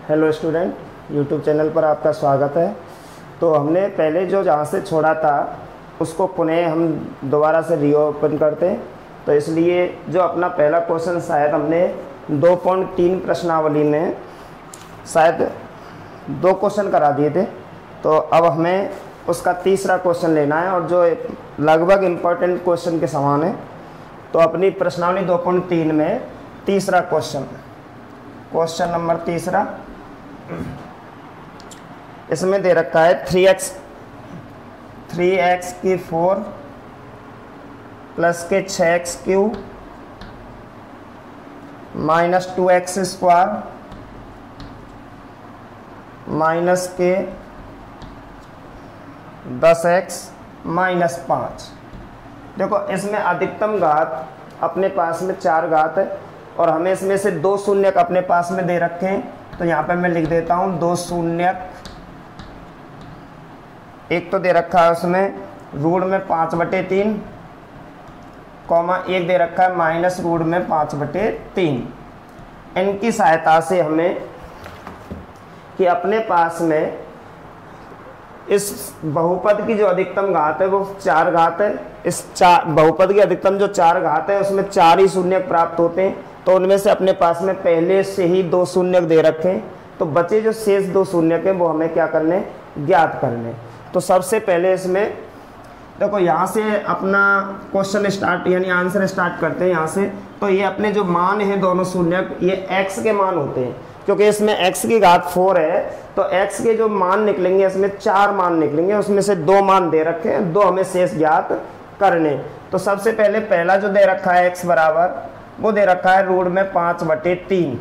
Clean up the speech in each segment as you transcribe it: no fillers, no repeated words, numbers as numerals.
Hello student, YouTube channel पर आपका स्वागत है। तो हमने पहले जो जहाँ से छोड़ा था उसको पुनः हम दोबारा से रीओपन करते हैं। तो इसलिए जो अपना पहला क्वेश्चन शायद हमने 2.3 प्रश्नावली में शायद 2 क्वेश्चन करा दिए थे, तो अब हमें उसका तीसरा क्वेश्चन लेना है और जो लगभग इम्पोर्टेंट क्वेश्चन के समान है। तो अपनी प्रश्नावली 2.3 में तीसरा क्वेश्चन नंबर तीसरा, इसमें दे रखा है 3x की 4 प्लस के 6x cube minus 2x square minus के 10x माइनस 5। देखो, इसमें अधिकतम घात अपने पास में 4 घात है और हमें इसमें से 2 शून्यक अपने पास में दे रखे हैं। तो यहाँ पे मैं लिख देता हूँ 2 शून्यक। एक तो दे रखा है उसमें रूट में 5/3 कॉमा एक दे रखा है माइनस रूट में 5/3। इनकी सहायता से हमें कि अपने पास में इस बहुपद की जो अधिकतम घात है वो 4 घात है। इस बहुपद की अधिकतम जो 4 घात है उसमें 4 ही शून्यक प्राप्त होते हैं। तो उनमें से अपने पास में पहले से ही 2 शून्यक दे रखे हैं, तो बचे जो शेष 2 शून्यक हैं वो हमें क्या करने, ज्ञात करने। तो सबसे पहले इसमें देखो, यहाँ से अपना क्वेश्चन स्टार्ट यानी आंसर स्टार्ट करते हैं यहाँ से। तो ये अपने जो मान हैं दोनों शून्यक, ये x के मान होते हैं, क्योंकि इसमें x की घात 4 है। तो x के जो मान निकलेंगे इसमें 4 मान निकलेंगे, उसमें से 2 मान दे रखे हैं, 2 हमें शेष ज्ञात करने। तो सबसे पहले पहला जो दे रखा है x बराबर, वो दे रखा है रूट में 5/3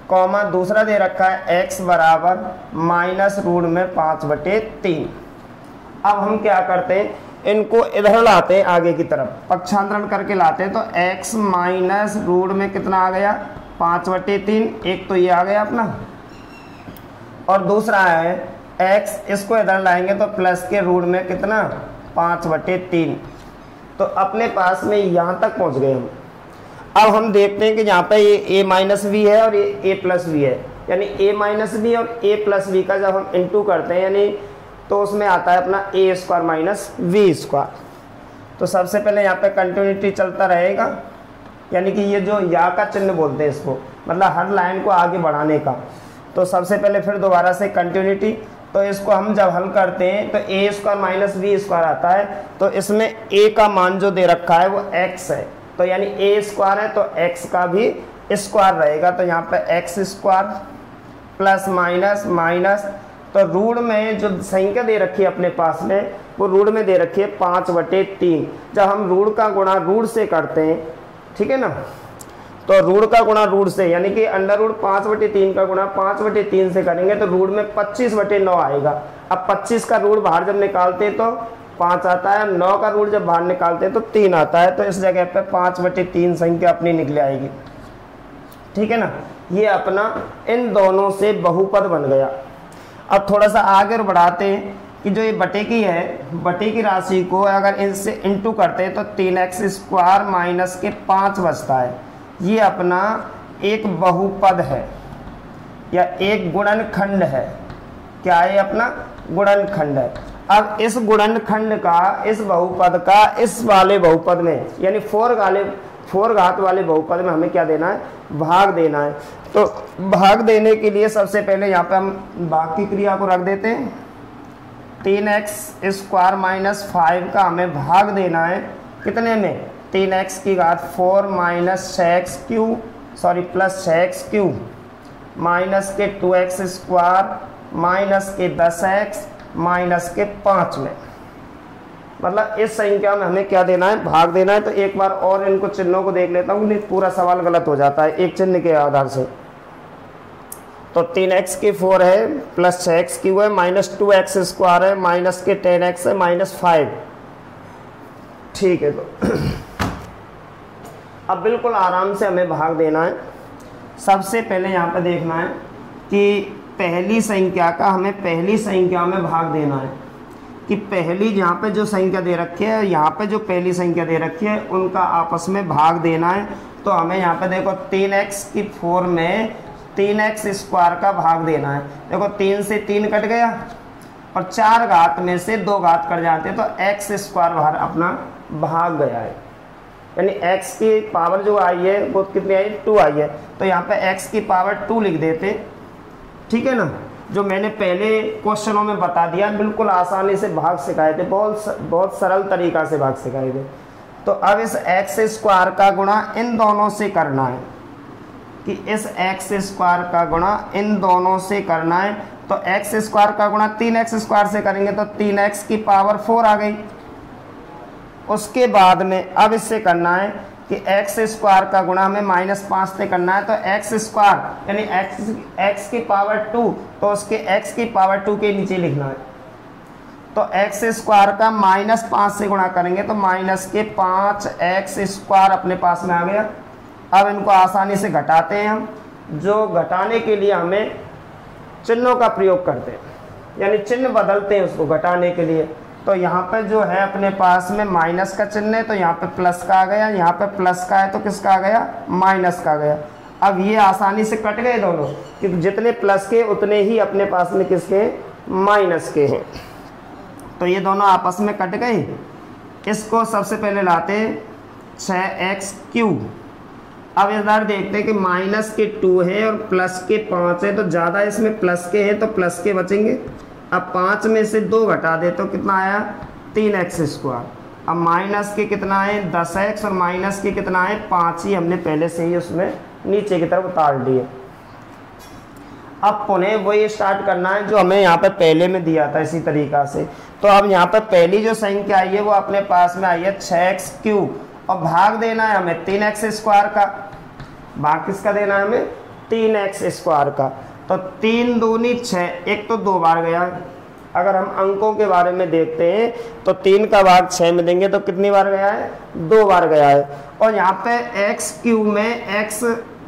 कॉमा दूसरा दे रखा है x बराबर माइनस रूट में 5/3। अब हम क्या करते हैं, इनको इधर लाते हैं, आगे की तरफ पक्षांतरण करके लाते हैं। तो x माइनस रूट में कितना आ गया, 5/3। एक तो ये आ गया अपना, और दूसरा है x, इसको इधर लाएंगे तो प्लस के रूट में कितना, 5/3। तो अपने पास में यहाँ तक पहुँच गए हम। अब हम देखते हैं कि यहाँ पे ये a माइनस वी है और ये a प्लस वी है, यानी a माइनस वी और a प्लस वी का जब हम इंटू करते हैं यानी तो उसमें आता है अपना a square minus B square. तो सबसे पहले यहाँ पे कंटिन्यूटी चलता रहेगा, यानी कि ये जो या का चिन्ह बोलते हैं इसको, मतलब हर लाइन को आगे बढ़ाने का। तो सबसे पहले फिर दोबारा से कंटिन्यूटी। तो इसको हम जब हल करते हैं तो a square minus B square आता है। तो इसमें a का मान जो दे रखा है वो x है, तो यानी a स्क्वायर है तो x का भी स्क्वायर रहेगा। तो यहाँ पे x square plus minus minus, तो रूट में जो संख्या दे रखी है अपने पास में, वो रूट में दे रखी है 5/3। जब हम रूट का गुणा रूट से करते हैं, ठीक है ना, तो रूट का गुणा रूट से यानी कि अंडर रूट 5/3 का गुणा 5/3 से करेंगे तो रूट में 25/9 आएगा। अब 25 का रूट बाहर जब निकालते हैं तो 5 आता है, 9 का रूट जब बाहर निकालते हैं तो 3 आता है। तो इस जगह पे 5/3 संख्या अपनी निकल आएगी, ठीक है ना। ये अपना इन दोनों से बहुपद बन गया। अब थोड़ा सा आगे बढ़ाते हैं कि जो ये बटे की है, बटे की राशि को अगर इनसे इंटू करते हैं तो 3x स्क्वायर माइनस के 5 बचता है। ये अपना एक बहुपद है या एक गुणनखंड है। क्या है, अपना गुणनखंड है। अब इस गुणनखंड का, इस बहुपद का इस वाले बहुपद में यानी 4 घात वाले बहुपद में हमें क्या देना है, भाग देना है। तो भाग देने के लिए सबसे पहले यहाँ पे हम भाग की क्रिया को रख देते हैं। 3x स्क्वायर माइनस 5 का हमें भाग देना है कितने में, 3x की घात 4 minus 6x cube, sorry plus 6x cube minus के 2x स्क्वायर माइनस के 10x माइनस के 5 में। मतलब इस संख्या में हमें क्या देना है, भाग देना है। तो एक बार और इनको चिन्हों को देख लेता हूँ, नहीं पूरा सवाल गलत हो जाता है एक चिन्ह के आधार से। तो 3x की 4 है प्लस 6x क्यूब है माइनस 2x स्क्वायर है माइनस के 10x है माइनस 5, ठीक है। तो अब बिल्कुल आराम से हमें भाग देना है। सबसे पहले यहाँ पे देखना है कि पहली संख्या का हमें पहली संख्या में भाग देना है कि पहली यहाँ पे जो संख्या दे रखी है, यहाँ पे जो पहली संख्या दे रखी है, उनका आपस में भाग देना है। तो हमें यहाँ पे देखो 3x की 4 में 3x स्क्वायर का भाग देना है। देखो 3 से 3 कट गया और 4 घात में से 2 घात कट जाते हैं तो x स्क्वायर बाहर अपना भाग गया है, यानी x की पावर जो आई है वो कितनी आई, 2 आई है। तो यहाँ पे x की पावर 2 लिख देते, ठीक है ना, जो मैंने पहले क्वेश्चनों में बता दिया, बिल्कुल आसानी से भाग सिखाए थे, बहुत सरल तरीका से भाग सिखाए थे। तो अब इस x स्क्वायर का गुणा इन दोनों से करना है, कि इस x स्क्वायर का गुणा इन दोनों से करना है। तो x स्क्वायर का गुणा 3x स्क्वायर से करेंगे तो 3x की पावर 4 आ गई। उसके बाद में अब इससे करना है कि x स्क्वायर का गुणा हमें -5 से करना है, तो x स्क्वायर यानी x की पावर 2, तो उसके x की पावर 2 के नीचे लिखना है। तो x स्क्वायर का -5 से गुणा करेंगे तो -5x स्क्वायर अपने पास में आ गया। अब इनको आसानी से घटाते हैं हम, जो घटाने के लिए हमें चिन्हों का प्रयोग करते हैं, यानी चिन्ह बदलते हैं उसको घटाने के लिए। तो यहाँ पे जो है अपने पास में माइनस का चिन्ह है तो यहाँ पे प्लस का आ गया, यहाँ पे प्लस का है तो किसका आ गया, माइनस का आ गया। अब ये आसानी से कट गए दोनों, क्योंकि जितने प्लस के उतने ही अपने पास में किसके, माइनस के हैं। तो ये दोनों आपस में कट गए। इसको सबसे पहले लाते 6x³। अब इधर देखते हैं कि माइनस के 2 है और प्लस के 5 है, तो ज़्यादा इसमें प्लस के हैं तो प्लस के बचेंगे। अब 5 में से 2 घटा दे तो कितना आया, 3x स्क्वायर। अब माइनस के कितना है, 10x, और माइनस के कितना है, 5 ही हमने पहले से ही उसमें नीचे की तरफ उतार दिए। अब पुनः वही स्टार्ट करना है जो हमें यहाँ पे पहले में दिया था इसी तरीक़ा से। तो अब यहाँ पे पहली जो संख्या आई है वो अपने पास में आई है 6x³ और भाग देना है हमें 3x स्क्वायर का। भाग किसका देना है हमें, 3x स्क्वायर का। तो 3 दूनी 6, एक तो 2 बार गया। अगर हम अंकों के बारे में देखते हैं तो 3 का भाग 6 में देंगे तो कितनी बार गया है, 2 बार गया है। और यहाँ पे x³ में x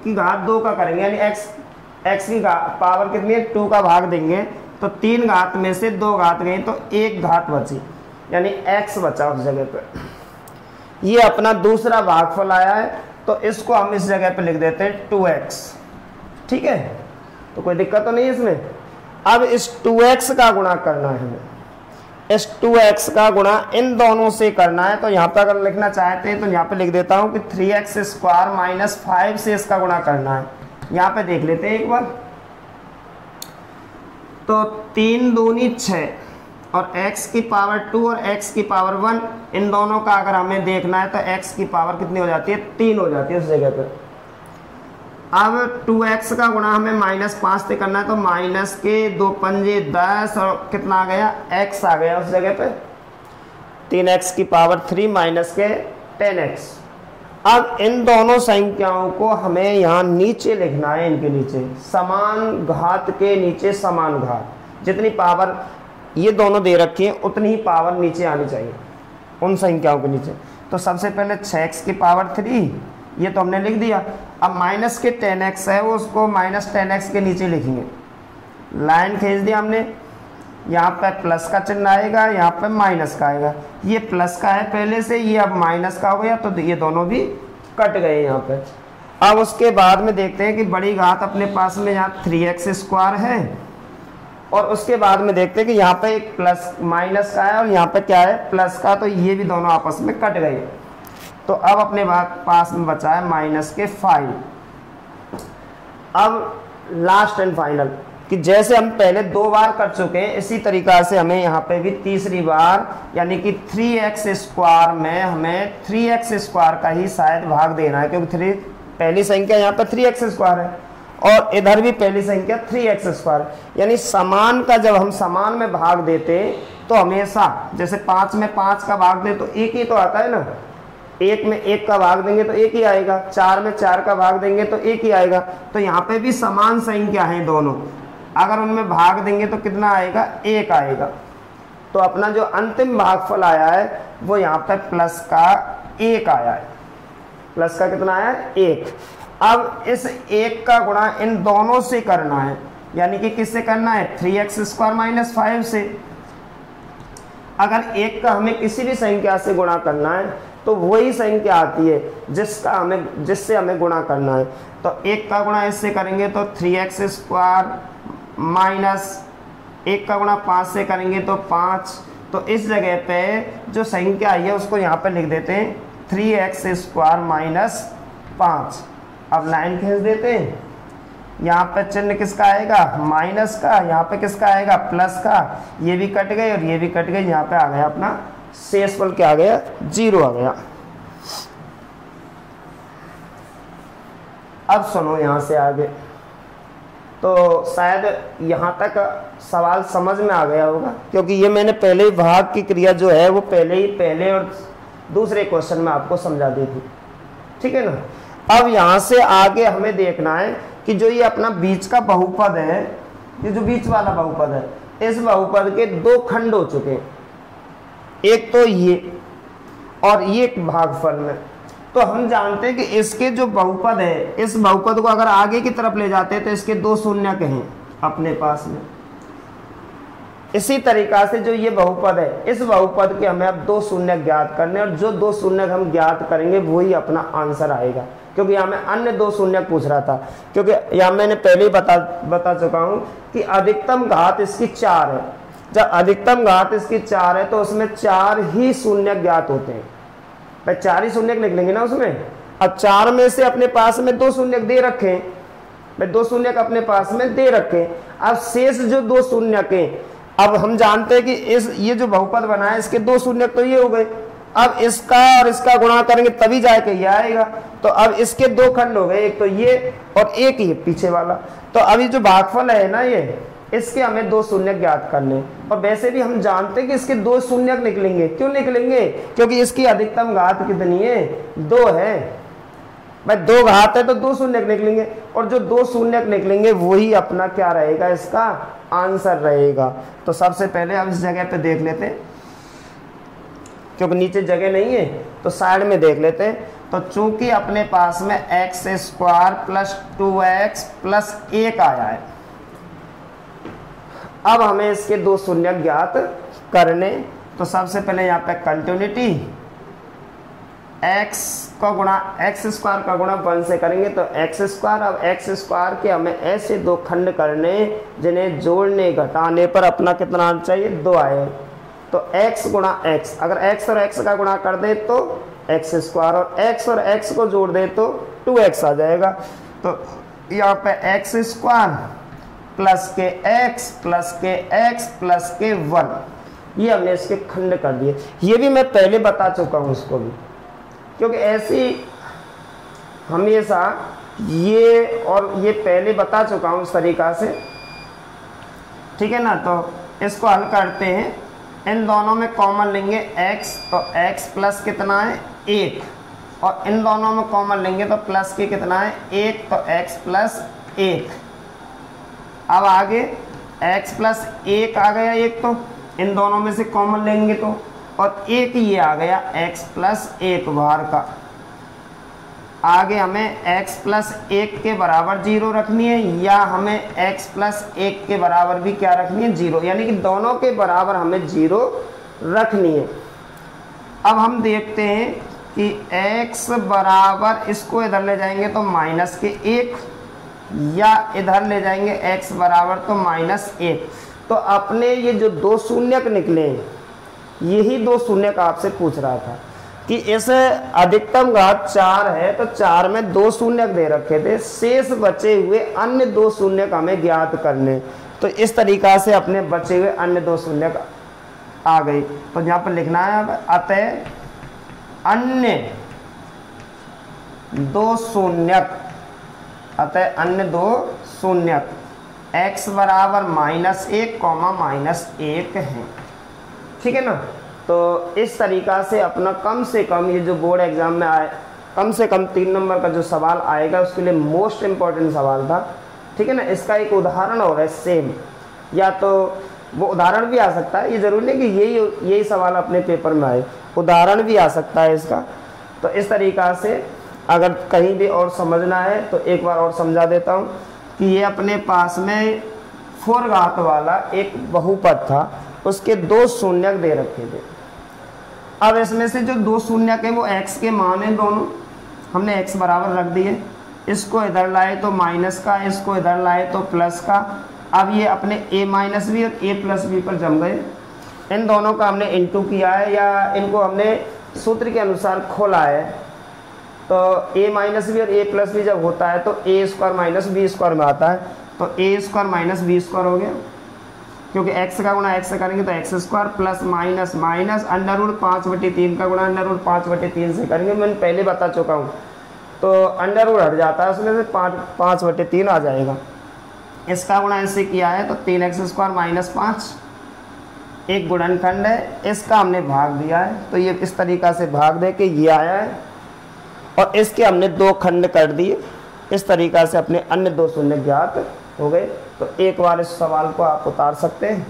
की घात 2 का करेंगे, यानी x की पावर कितनी है, 2 का भाग देंगे तो 3 घात में से 2 घात गई तो 1 घात बची, यानी x बचा उस जगह पे। ये अपना दूसरा भागफल आया है तो इसको हम इस जगह पे लिख देते हैं 2x। ठीक है, तो कोई दिक्कत तो नहीं इसमें। अब इस 2x का गुणा करना है हमें, इस 2x का गुणा इन दोनों से करना है। तो यहाँ पर अगर लिखना चाहते हैं तो यहाँ पे लिख देता हूँ कि 3x स्क्वायर -5 से इसका गुणा करना है। यहाँ पे देख लेते हैं एक बार। तो 3 दूनी 6 और x की पावर 2 और x की पावर 1, इन दोनों का अगर हमें देखना है तो x की पावर कितनी हो जाती है, 3 हो जाती है उस जगह पे। अब 2x का गुणा हमें -5 से करना है तो माइनस के 2 पंजे 10 और कितना आ गया, x आ गया उस जगह पे। 3x की पावर 3 माइनस के 10x। अब इन दोनों संख्याओं को हमें यहाँ नीचे लिखना है, इनके नीचे समान घात के नीचे समान घात, जितनी पावर ये दोनों दे रखी है उतनी ही पावर नीचे आनी चाहिए उन संख्याओं के नीचे। तो सबसे पहले 6x की पावर 3 ये तो हमने लिख दिया। अब माइनस के 10x है वो उसको -10x के नीचे लिखेंगे, लाइन खींच दिया हमने। यहाँ पे प्लस का चिन्ह आएगा, यहाँ पे माइनस का आएगा। ये प्लस का है पहले से, ये अब माइनस का हो गया तो ये दोनों भी कट गए यहाँ पे। अब उसके बाद में देखते हैं कि बड़ी घात अपने पास में यहाँ 3x स्क्वायर है और उसके बाद में देखते हैं कि यहाँ पे एक प्लस माइनस का है और यहाँ पे क्या है, प्लस का। तो ये भी दोनों आपस में कट गए। तो अब अपने पास में बचा है -5। अब लास्ट एंड फाइनल कि जैसे हम पहले 2 बार कर चुके हैं इसी तरीक़ा से हमें यहाँ पे भी तीसरी बार यानी कि 3x स्क्वायर में हमें 3x स्क्वायर का ही शायद भाग देना है, क्योंकि पहली संख्या यहाँ पे 3x स्क्वायर है और इधर भी पहली संख्या 3x स्क्वायर। यानी समान का जब हम समान में भाग देते तो हमेशा जैसे 5 में 5 का भाग दे तो 1 ही तो आता है ना, 1 में 1 का भाग देंगे तो 1 ही आएगा, 4 में 4 का भाग देंगे तो 1 ही आएगा। तो यहाँ पे भी समान संख्या है दोनों, अगर उनमें भाग देंगे तो कितना आएगा, 1 आएगा। तो अपना जो अंतिम भागफल आया है वो यहाँ पे प्लस का 1 आया है। प्लस का कितना आया है, 1। अब इस 1 का गुणा इन दोनों से करना है, यानी कि किससे करना है, 3x स्क्वायर -5 से। अगर 1 का हमें किसी भी संख्या से गुणा करना है तो वही संख्या आती है जिससे हमें गुणा करना है। तो 1 का गुणा इससे करेंगे तो 3x² माइनस 1 का गुणा 5 से करेंगे तो 5। तो इस जगह पे जो संख्या आई है उसको यहाँ पे लिख देते हैं 3x² माइनस 5। अब लाइन खींच देते हैं, यहाँ पे चिन्ह किसका आएगा माइनस का, यहाँ पे किसका आएगा प्लस का, ये भी कट गए और ये भी कट गए, यहाँ पे आ गया अपना शेषफल क्या आ गया 0 आ गया। अब सुनो यहाँ से आगे, तो शायद यहाँ तक सवाल समझ में आ गया होगा, क्योंकि ये मैंने पहले ही भाग की क्रिया जो है वो पहले और दूसरे क्वेश्चन में आपको समझा दी थी, ठीक है ना। अब यहाँ से आगे हमें देखना है कि जो ये अपना बीच का बहुपद है, ये जो बीच वाला बहुपद है, इस बहुपद के 2 खंड हो चुके हैं, एक तो ये और ये एक भागफल में। तो हम जानते हैं कि इसके जो बहुपद है, इस बहुपद को अगर आगे की तरफ ले जाते हैं तो इसके 2 शून्यक हैं अपने पास में। इसी तरीका से जो ये बहुपद है, इस बहुपद के हमें अब 2 शून्यक ज्ञात करने, और जो 2 शून्यक हम ज्ञात करेंगे वही अपना आंसर आएगा। क्योंकि यहाँ में अन्य 2 शून्यक पूछ रहा था, क्योंकि यहाँ मैंने पहले ही बता चुका हूँ कि अधिकतम घात इसकी 4 है। जब अधिकतम घात इसकी 4 है तो उसमें 4 ही शून्यक ज्ञात होते हैं, भाई 4 ही शून्यक निकलेंगे ना उसमें। अब 4 में से अपने पास में 2 शून्यक दे रखे हैं, भाई 2 शून्यक अपने पास में दे रखे हैं। अब शेष जो 2 शून्यक हैं, अब हम जानते हैं कि ये जो बहुपद बना है इसके 2 शून्यक तो ये हो गए। अब इसका और इसका गुणा करेंगे तभी जाके ये आएगा। तो अब इसके 2 खंड हो गए, एक तो ये और एक ये पीछे वाला। तो अभी जो भागफल है ना ये, इसके हमें 2 शून्यक ज्ञात करने, और वैसे भी हम जानते हैं कि इसके 2 शून्यक निकलेंगे। क्यों निकलेंगे? क्योंकि इसकी अधिकतम घात कितनी है 2 है, भाई 2 घात है तो 2 शून्यक निकलेंगे, और जो 2 शून्यक निकलेंगे वही अपना क्या रहेगा, इसका आंसर रहेगा। तो सबसे पहले अब इस जगह पे देख लेते हैं, क्योंकि नीचे जगह नहीं है तो साइड में देख लेते हैं। तो चूंकि अपने पास में x² प्लस 2x प्लस 1 आया है, अब हमें इसके 2 शून्यक ज्ञात करने। तो सबसे पहले यहाँ पे कंटिन्यूटी, x² का गुणा 1 से करेंगे तो x²। अब x² के हमें ऐसे 2 खंड करने जिन्हें जोड़ने घटाने पर अपना कितना आना चाहिए 2 आए। तो x गुणा x, अगर x और x का गुणा कर दे तो x², और x और x को जोड़ दे तो 2x आ जाएगा। तो यहाँ पे x² प्लस के x प्लस के x प्लस के 1, ये हमने इसके खंड कर दिए। ये भी मैं पहले बता चुका हूँ इसको भी, क्योंकि ऐसी हमेशा ये और ये पहले बता चुका हूँ इस तरीका से, ठीक है ना। तो इसको हल करते हैं, इन दोनों में कॉमन लेंगे x, तो x प्लस कितना है 1, और इन दोनों में कॉमन लेंगे तो प्लस के कितना है 1, तो x प्लस 1। अब आगे x प्लस 1 आ गया, एक तो इन दोनों में से कॉमन लेंगे तो, और एक ये आ गया x प्लस 1 बाहर का। आगे हमें x प्लस 1 के बराबर 0 रखनी है, या हमें x प्लस 1 के बराबर भी क्या रखनी है 0, यानी कि दोनों के बराबर हमें 0 रखनी है। अब हम देखते हैं कि x बराबर, इसको इधर ले जाएंगे तो माइनस के 1, या इधर ले जाएंगे x बराबर तो माइनस 1। तो अपने ये जो 2 शून्यक निकले, यही 2 शून्यक आपसे पूछ रहा था कि इस अधिकतम घात 4 है तो 4 में 2 शून्यक दे रखे थे, शेष बचे हुए अन्य 2 शून्यक हमें ज्ञात करने। तो इस तरीका से अपने बचे हुए अन्य 2 शून्यक आ गई। तो यहाँ पर लिखना है अतः अन्य 2 शून्यक, अतः अन्य 2 शून्यक x बराबर -1, -1 है, ठीक है ना। तो इस तरीका से अपना कम से कम ये जो बोर्ड एग्जाम में आए, कम से कम 3 नंबर का जो सवाल आएगा उसके लिए मोस्ट इम्पॉर्टेंट सवाल था, ठीक है ना। इसका एक उदाहरण और है सेम, या तो वो उदाहरण भी आ सकता है, ये जरूरी नहीं कि यही सवाल अपने पेपर में आए, उदाहरण भी आ सकता है इसका। तो इस तरीका से अगर कहीं भी और समझना है तो एक बार और समझा देता हूँ कि ये अपने पास में 4 घात वाला एक बहुपद था, उसके 2 शून्यक दे रखे थे, अब इसमें से जो दो शून्य के वो x के मान है दोनों, हमने x बराबर रख दिए, इसको इधर लाए तो माइनस का, इसको इधर लाए तो प्लस का। अब ये अपने a माइनस बी और a प्लस बी पर जम गए, इन दोनों का हमने इंटू किया है या इनको हमने सूत्र के अनुसार खोला है। तो a माइनस बी और a प्लस बी जब होता है तो a square minus B square में आता है, तो a square minus B square हो गया, क्योंकि x का गुणा x से करेंगे तो x square plus minus minus under root 5/3 का गुणा अंडर रूट 5/3 से करेंगे, मैंने पहले बता चुका हूँ। तो अंडर रूट हट जाता है, उसमें से 5/3 आ जाएगा। इसका गुणा इससे किया है तो 3x स्क्वायर माइनस 5, एक गुणनखंड है, इसका हमने भाग दिया है, तो ये इस तरीक़ा से भाग दे के ये आया है, और इसके हमने दो खंड कर दिए। इस तरीक़ा से अपने अन्य दो शून्य ज्ञात हो गए। तो एक बार इस सवाल को आप उतार सकते हैं।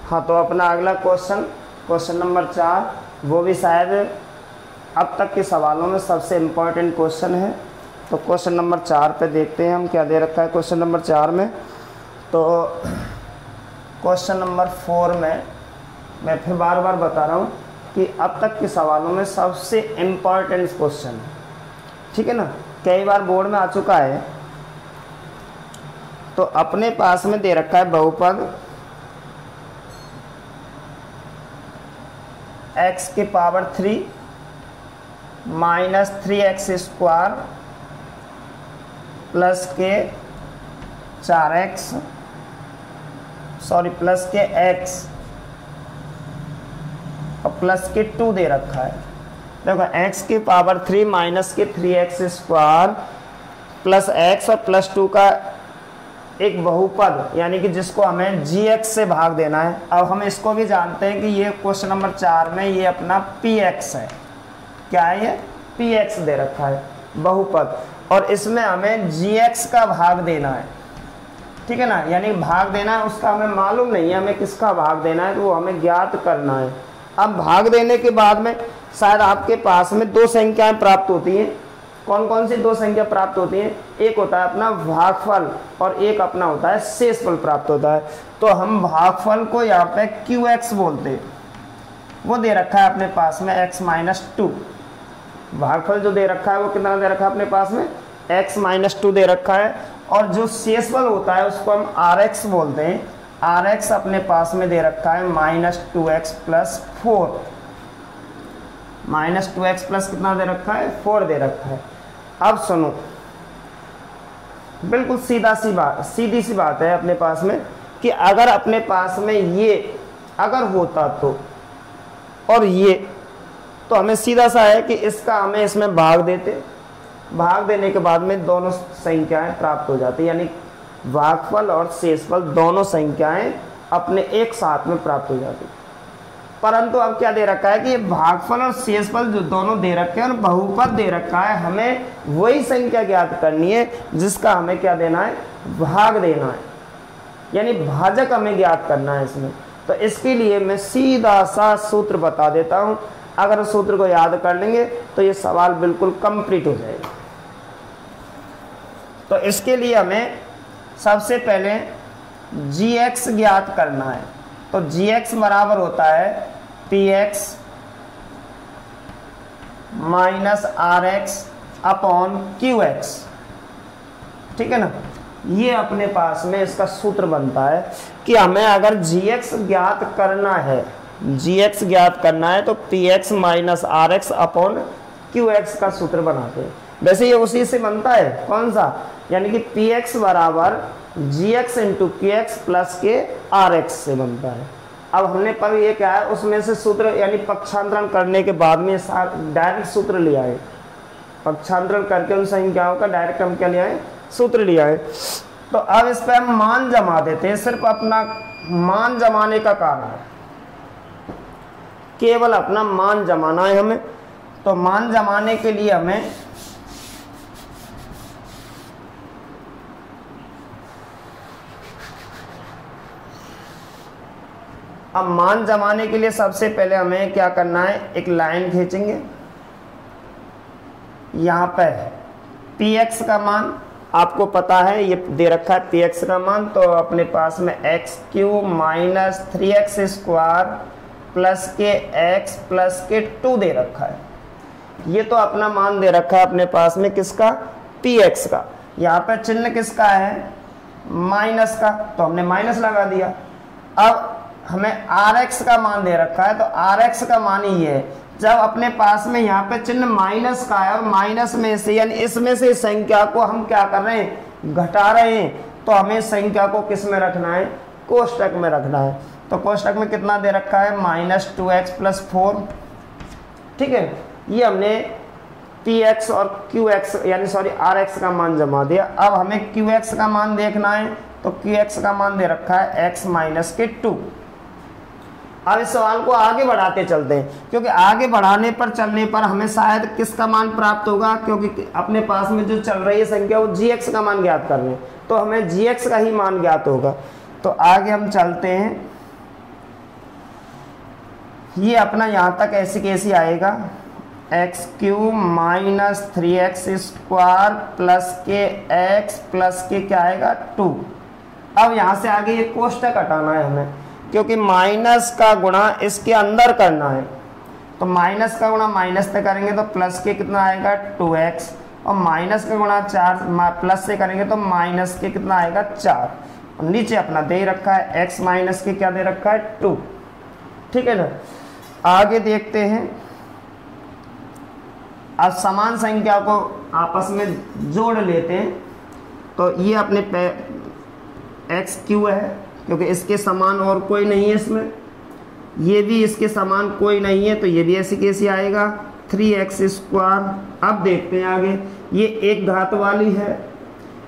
हाँ, तो अपना अगला क्वेश्चन नंबर 4, वो भी शायद अब तक के सवालों में सबसे इम्पोर्टेंट क्वेश्चन है। तो क्वेश्चन नंबर 4 पे देखते हैं हम क्या दे रखा है क्वेश्चन नंबर 4 में। तो क्वेश्चन नंबर 4 में मैं फिर बार बार बता रहा हूँ कि अब तक के सवालों में सबसे इम्पोर्टेंट क्वेश्चन है, ठीक है ना, कई बार बोर्ड में आ चुका है। तो अपने पास में दे रखा है बहुपद x की power 3 minus 3x square plus के 4x प्लस के x और प्लस के 2 दे रखा है। देखो x की पावर 3 माइनस के 3x स्क्वायर प्लस x और प्लस 2 का एक बहुपद, यानी कि जिसको हमें gx से भाग देना है। अब हम इसको भी जानते हैं कि ये क्वेश्चन नंबर 4 में ये अपना px है। क्या है ये? px दे रखा है बहुपद, और इसमें हमें gx का भाग देना है, ठीक है ना, यानी भाग देना है, उसका हमें मालूम नहीं है हमें किसका भाग देना है, तो वो हमें ज्ञात करना है। अब भाग देने के बाद में शायद आपके पास में दो संख्याएं प्राप्त होती हैं। कौन कौन सी दो संख्या प्राप्त होती हैं? एक होता है अपना भागफल और एक अपना होता है शेषफल प्राप्त होता है। तो हम भागफल को यहाँ पे qx बोलते हैं, वो दे रखा है अपने पास में x माइनस 2। भागफल जो दे रखा है वो कितना दे रखा है अपने पास में? x माइनस 2 दे रखा है। और जो शेषफल होता है उसको हम rx बोलते हैं। rx अपने पास में दे रखा है minus 2x plus 4। Minus 2x plus कितना दे रखा है? 4 दे रखा है। अब सुनो, बिल्कुल सीधी सी बात है अपने पास में कि अगर अपने पास में ये अगर होता तो और ये, तो हमें सीधा सा है कि इसका हमें इसमें भाग देते, भाग देने के बाद में दोनों संख्याएं प्राप्त हो जाती, यानी भागफल और शेषफल दोनों संख्याएं अपने एक साथ में प्राप्त हो जाती। परंतु अब क्या दे रखा है कि ये भागफल और शेषफल जो दोनों दे रखे हैं और बहुपद दे रखा है, हमें वही संख्या ज्ञात करनी है जिसका हमें क्या देना है? भाग देना है, यानी भाजक हमें ज्ञात करना है इसमें। तो इसके लिए मैं सीधा सा सूत्र बता देता हूं, अगर उस सूत्र को याद कर लेंगे तो ये सवाल बिल्कुल कंप्लीट हो जाएगा। तो इसके लिए हमें सबसे पहले gx ज्ञात करना है। तो gx बराबर होता है px minus rx upon qx, ठीक है ना। ये अपने पास में इसका सूत्र बनता है कि हमें अगर gx ज्ञात करना है, gx ज्ञात करना है तो px minus rx upon qx का सूत्र बनाते हैं। वैसे ये उसी से बनता है, कौन सा? यानी कि px बराबर gx इंटू qx प्लस के rx से बनता है। अब हमने पर ये क्या है, उसमें से सूत्र यानी पक्षांतरण करने के बाद में डायरेक्ट सूत्र लिया है। पक्षांतरण करके उन संख्याओं का डायरेक्ट हम क्या लिया है? सूत्र लिया है। तो अब इस पर हम मान जमा देते हैं, सिर्फ अपना मान जमाने का कारण है, केवल अपना मान जमाना है हमें। तो मान जमाने के लिए हमें अब मान जमाने के लिए सबसे पहले हमें क्या करना है? एक लाइन खींचेंगे, यहाँ पर px का मान आपको पता है ये दे रखा है px का मान, तो अपने पास में x cube minus 3x square plus के x प्लस के 2 दे रखा है। ये तो अपना मान दे रखा है अपने पास में किसका, px का। यहाँ पे चिन्ह किसका है, माइनस का, तो हमने माइनस लगा दिया। अब हमें rx का मान दे रखा है, तो rx का मान ही है। जब अपने पास में यहाँ पे चिन्ह माइनस का है और माइनस में से यानी इसमें से संख्या को हम क्या कर रहे हैं, घटा रहे हैं, तो हमें संख्या को किस में रखना है, कोष्टक में रखना है। तो कोष्टक में कितना दे रखा है, माइनस 2x प्लस 4। ठीक है, ये हमने px और qx यानी सॉरी rx का मान जमा दिया। अब हमें qx का मान देखना है, तो qx का मान दे रखा है x माइनस के 2। अब इस सवाल को आगे बढ़ाते चलते हैं, क्योंकि आगे बढ़ाने पर चलने पर हमें शायद किसका मान प्राप्त होगा, क्योंकि अपने पास में जो चल रही है संख्या वो gx का मान ज्ञात कर रहे हैं, तो हमें gx का ही मान ज्ञात होगा। तो आगे हम चलते हैं, ये अपना यहाँ तक ऐसे कैसे आएगा, x cube minus 3x square plus के x प्लस के क्या आएगा 2। अब यहाँ से आगे ये कोष्टक हटाना है हमें, क्योंकि माइनस का गुणा इसके अंदर करना है। तो माइनस का गुणा माइनस से करेंगे तो प्लस के कितना आएगा 2x, और माइनस का गुणा 4 प्लस से करेंगे तो माइनस के कितना आएगा 4। और नीचे अपना दे रखा है x माइनस के क्या दे रखा है 2। ठीक है ना, आगे देखते हैं। अब समान संख्या को आपस में जोड़ लेते हैं, तो ये अपने एक्स क्यू है, क्योंकि इसके समान और कोई नहीं है इसमें, ये भी इसके समान कोई नहीं है, तो ये भी ऐसे कैसे आएगा 3x स्क्वायर। अब देखते हैं आगे, ये एक घात वाली है,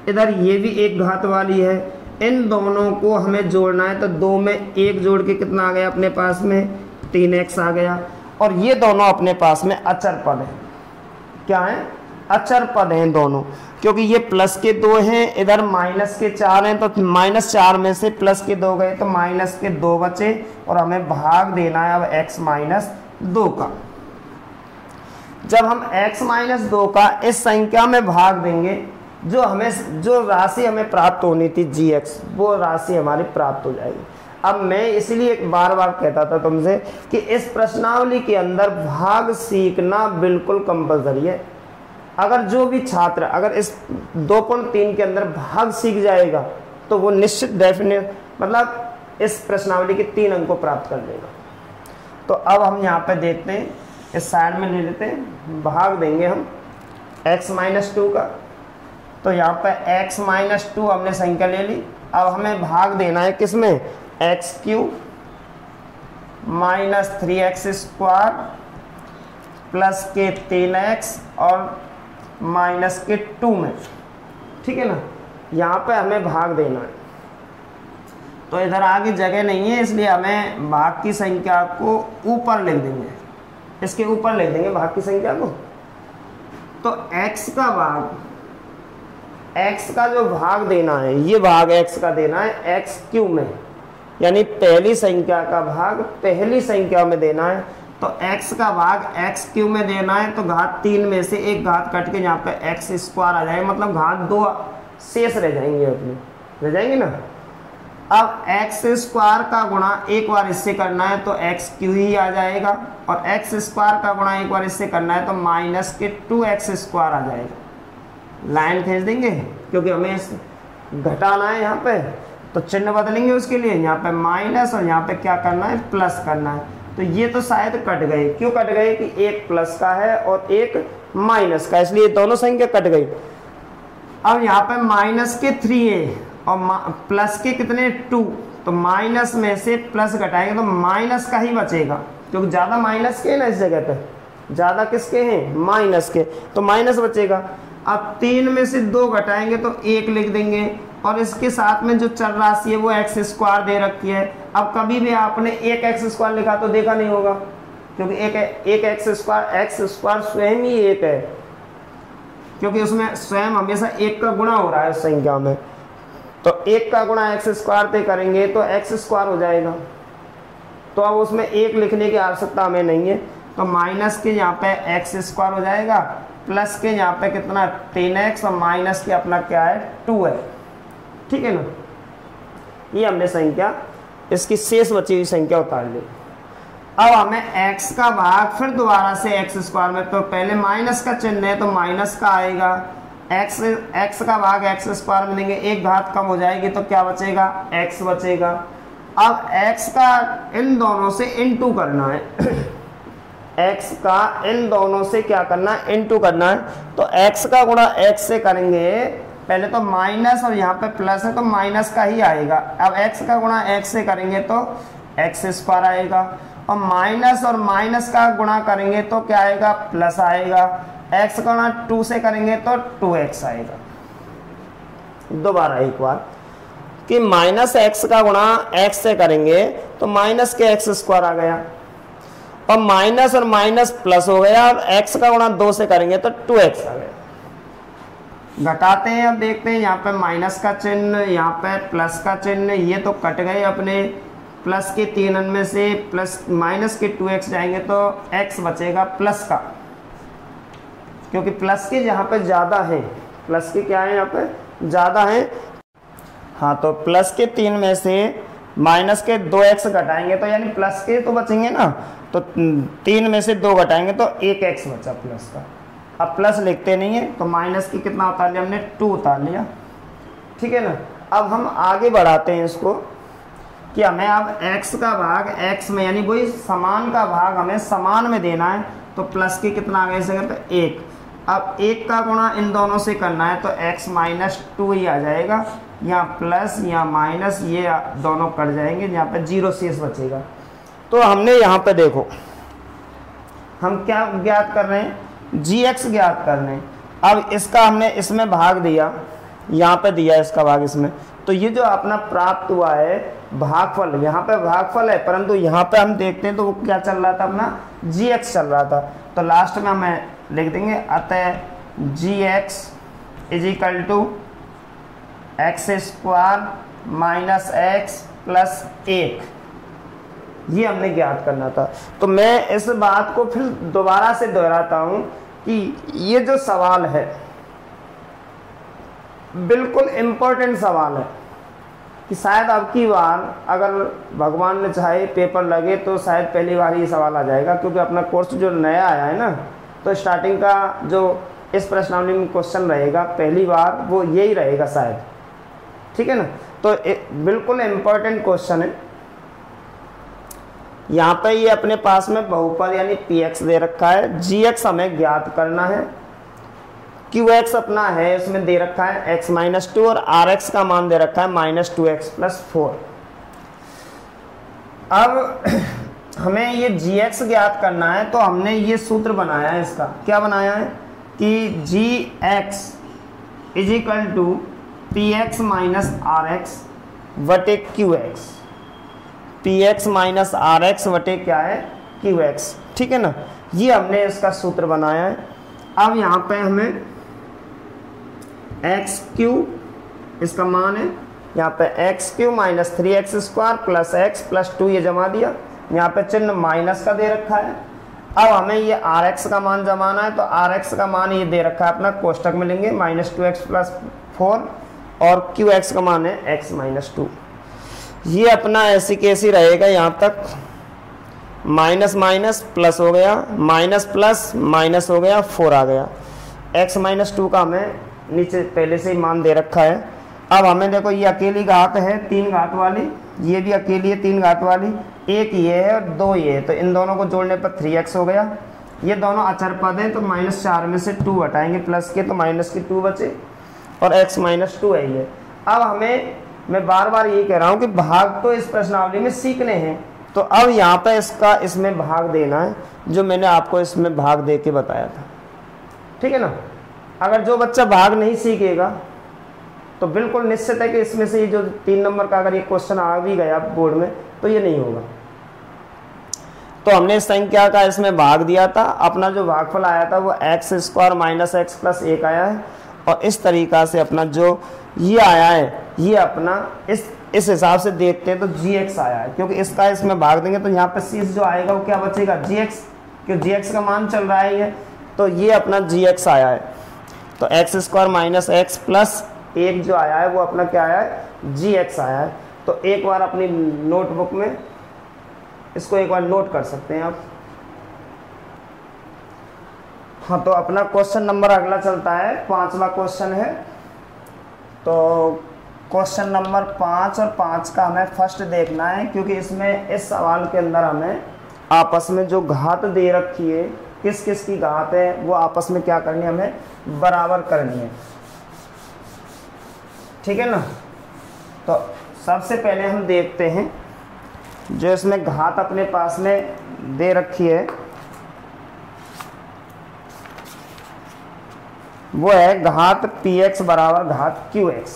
इधर ये भी एक घात वाली है, इन दोनों को हमें जोड़ना है, तो 2 में 1 जोड़ के कितना आ गया अपने पास में 3x आ गया। और ये दोनों अपने पास में अचर पद है, क्या है, अचर पद हैं दोनों, क्योंकि ये प्लस के 2 हैं, इधर माइनस के 4 हैं, तो माइनस 4 में से प्लस के 2 गए तो माइनस के 2 बचे, और हमें भाग देना है अब x माइनस 2 का। जब हम x माइनस 2 का इस संख्या में भाग देंगे, जो राशि हमें प्राप्त होनी थी gx, वो राशि हमारी प्राप्त हो जाएगी। अब मैं इसलिए बार बार कहता था तुमसे कि इस प्रश्नावली के अंदर भाग सीखना बिल्कुल कंपल्सरी है। अगर जो भी छात्र अगर इस 2.3 के अंदर भाग सीख जाएगा तो वो निश्चित डेफिनेट मतलब इस प्रश्नावली के 3 अंक को प्राप्त कर लेगा। तो अब हम यहाँ पे देखते हैं, इस साइड में ले लेते हैं, भाग देंगे हम x माइनस 2 का। तो यहाँ पे x माइनस 2 हमने संख्या ले ली। अब हमें भाग देना है किसमें, x cube minus 3x square plus के 3x और माइनस के 2 में। ठीक है ना, यहाँ पे हमें भाग देना है, तो इधर आगे जगह नहीं है, इसलिए हमें भाग की संख्या को ऊपर लिख देंगे, इसके ऊपर लिख देंगे भाग की संख्या को। तो x का भाग, x का जो भाग देना है, ये भाग x का देना है x क्यूब में, यानी पहली संख्या का भाग पहली संख्या में देना है। तो x का भाग x क्यूब में देना है, तो घात 3 में से एक घात कट के यहाँ पे x स्क्वायर आ जाएगा, मतलब घात 2 शेष रह जाएंगे, अपने रह जाएंगे ना। अब x स्क्वायर का गुणा एक बार इससे करना है तो x क्यूब ही आ जाएगा, और x स्क्वायर का गुणा एक बार इससे करना है तो माइनस के 2x स्क्वायर आ जाएगा। लाइन खींच देंगे, क्योंकि हमें घटाना है यहाँ पे, तो चिन्ह बदलेंगे उसके लिए, यहाँ पे माइनस और यहाँ पे क्या करना है, प्लस करना है। तो ये तो शायद कट गए, क्यों कट गए कि एक प्लस का है और एक माइनस का, इसलिए दोनों संख्या कट गई। अब यहाँ पे माइनस के 3 है और प्लस के कितने 2, तो माइनस में से प्लस घटाएंगे तो माइनस का ही बचेगा, क्योंकि ज़्यादा माइनस के ना इस जगह पे, ज़्यादा किसके हैं, माइनस के, तो माइनस बचेगा। अब 3 में से 2 घटाएंगे तो 1 लिख देंगे, और इसके साथ में जो चर राशि है वो एक्स स्क्वायर दे रखी है। अब कभी भी आपने एक एक्स स्क्वायर लिखा तो देखा नहीं होगा, क्योंकि एक एक्स स्क्वायर स्वयं ही एक है, क्योंकि उसमें स्वयं हमेशा 1 का गुणा हो रहा है उस संख्या में। तो 1 का गुणा एक्स स्क्वायर पे करेंगे तो एक्स स्क्वायर हो जाएगा, तो अब उसमें 1 लिखने की आवश्यकता हमें नहीं है, तो माइनस के यहाँ पे एक्स स्क्वायर हो जाएगा प्लस के यहाँ पे कितना 3x और माइनस के अपना क्या है 2 है, ठीक है ना। ये हमने संख्या इसकी शेष बची हुई संख्या उतार ली। अब हमें x का भाग फिर दोबारा से x स्क्वायर में, तो पहले माइनस का चिन्ह है तो माइनस का आएगा, x का भाग x स्क्वायर में देंगे, एक घात कम हो जाएगी तो क्या बचेगा x बचेगा। अब x का इन दोनों से इनटू करना है x का इन दोनों से क्या करना है इनटू करना है, तो x का गुणा x से करेंगे, पहले तो माइनस और यहाँ पे प्लस है तो माइनस का ही आएगा। अब x का गुणा x से करेंगे तो x स्क्वायर आएगा, और माइनस और माइनस का गुणा करेंगे तो क्या आएगा प्लस आएगा, x का गुणा 2 से करेंगे तो 2x आएगा। दोबारा एक बार कि माइनस एक्स का गुणा x से करेंगे तो माइनस के x स्क्वायर आ गया, और माइनस और माइनस प्लस हो गया, और x का गुणा 2 से करेंगे तो 2x आ गया। घटाते हैं, अब देखते हैं यहाँ पे माइनस का चिन्ह, यहाँ पे प्लस का चिन्ह, ये तो कट गए अपने, प्लस के 3 में से प्लस माइनस के 2x जाएंगे तो x बचेगा प्लस का, क्योंकि प्लस के यहाँ पे ज़्यादा है, प्लस के क्या है यहाँ पे ज़्यादा है। हाँ, तो प्लस के 3 में से माइनस के 2x घटाएंगे तो यानी प्लस के तो बचेंगे ना, तो 3 में से 2 घटाएंगे तो 1x बचा प्लस का। अब प्लस लिखते नहीं है तो माइनस की कितना उतार लिया हमने 2 उतार लिया, ठीक है ना। अब हम आगे बढ़ाते हैं इसको कि हमें अब x का भाग x में, यानी वही समान का भाग हमें समान में देना है, तो प्लस के कितना आ गया इसे तो 1। अब 1 का गुणा इन दोनों से करना है तो x माइनस 2 ही आ जाएगा, यहाँ प्लस यहाँ माइनस, ये दोनों कट जाएंगे, यहाँ पे 0 शेष बचेगा। तो हमने यहाँ पे देखो हम क्या ज्ञात कर रहे हैं, gx ज्ञात कर रहे हैं। अब इसका हमने इसमें भाग दिया, यहाँ पे दिया इसका भाग इसमें, तो ये जो अपना प्राप्त हुआ है भागफल, यहाँ पे भागफल है, परंतु यहाँ पे हम देखते हैं तो वो क्या चल रहा था अपना gx चल रहा था, तो लास्ट में हमें लिख देंगे अतः gx is equal to X square minus X plus 1, ये हमने ज्ञात करना था। तो मैं इस बात को फिर दोबारा से दोहराता हूँ कि ये जो सवाल है बिल्कुल इम्पोर्टेंट सवाल है, कि शायद अब की बार अगर भगवान ने चाहे पेपर लगे तो शायद पहली बार ये सवाल आ जाएगा, क्योंकि अपना कोर्स जो नया आया है ना, तो स्टार्टिंग का जो इस प्रश्नावली में क्वेश्चन रहेगा पहली बार वो यही रहेगा शायद, ठीक है ना। तो बिल्कुल इम्पोर्टेंट क्वेश्चन है। यहाँ पे ये अपने पास में बहुपद यानी px दे रखा है, gx हमें ज्ञात करना है, qx अपना है इसमें दे रखा है x माइनस 2, और rx का मान दे रखा है माइनस 2x प्लस 4। अब हमें ये gx ज्ञात करना है, तो हमने ये सूत्र बनाया है, इसका क्या बनाया है कि gx is equal to px minus rx वटे qx, px माइनस rx वटे क्या है qx, ठीक है ना। ये हमने इसका सूत्र बनाया है। अब यहाँ पे हमें एक्स क्यू इसका मान है, यहाँ पे x Q minus 3x square plus x plus 2 ये जमा दिया, यहाँ पे चिन्ह माइनस का दे रखा है। अब हमें ये rx का मान जमाना है, तो rx का मान ये दे रखा है अपना, कोष्टक में लेंगे माइनस 2x प्लस 4, और qx का मान है x माइनस 2। ये अपना ऐसी कैसी रहेगा, यहाँ तक माइनस माइनस प्लस हो गया, माइनस प्लस माइनस हो गया, 4 आ गया। x माइनस 2 का हमें नीचे पहले से ही मान दे रखा है। अब हमें देखो ये अकेली घात है 3 घात वाली, ये भी अकेली है 3 घात वाली, एक ये है और 2 ये है, तो इन दोनों को जोड़ने पर 3x हो गया। ये दोनों अचर पद हैं तो माइनस 4 में से 2 हटाएंगे प्लस के, तो माइनस के 2 बचे, और x माइनस 2 है ये। अब हमें, मैं बार बार ये कह रहा हूँ कि भाग तो इस प्रश्नावली में सीखने हैं, तो अब यहाँ पे इसका इसमें भाग देना है, जो मैंने आपको इसमें भाग दे के बताया था, ठीक है ना। अगर जो बच्चा भाग नहीं सीखेगा तो बिल्कुल निश्चित है कि इसमें से ये जो 3 नंबर का अगर ये क्वेश्चन आ भी गया बोर्ड में तो ये नहीं होगा। तो हमने संख्या का इसमें भाग दिया था, अपना जो भागफल आया था वो x square minus X plus 1 आया है, और इस तरीका से अपना जो ये आया है ये अपना इस हिसाब से देखते हैं तो gx आया है, क्योंकि इसका इसमें भाग देंगे तो यहाँ पे शेष जो आएगा वो क्या बचेगा gx, क्योंकि gx का मान चल रहा है ये, तो ये अपना gx आया है, तो x square minus X plus 1 जो आया है वो अपना क्या आया है, gx आया है। तो एक बार अपनी नोटबुक में इसको एक बार नोट कर सकते हैं आप। हाँ, तो अपना क्वेश्चन नंबर अगला चलता है, 5वां क्वेश्चन है। तो क्वेश्चन नंबर 5 और 5 का हमें फर्स्ट देखना है, क्योंकि इसमें इस सवाल के अंदर हमें आपस में जो घात दे रखी है, किस किस की घात है, वो आपस में क्या करनी है, हमें बराबर करनी है। ठीक है ना। तो सबसे पहले हम देखते हैं जो इसमें घात अपने पास में दे रखी है वो है घात px बराबर घात qx।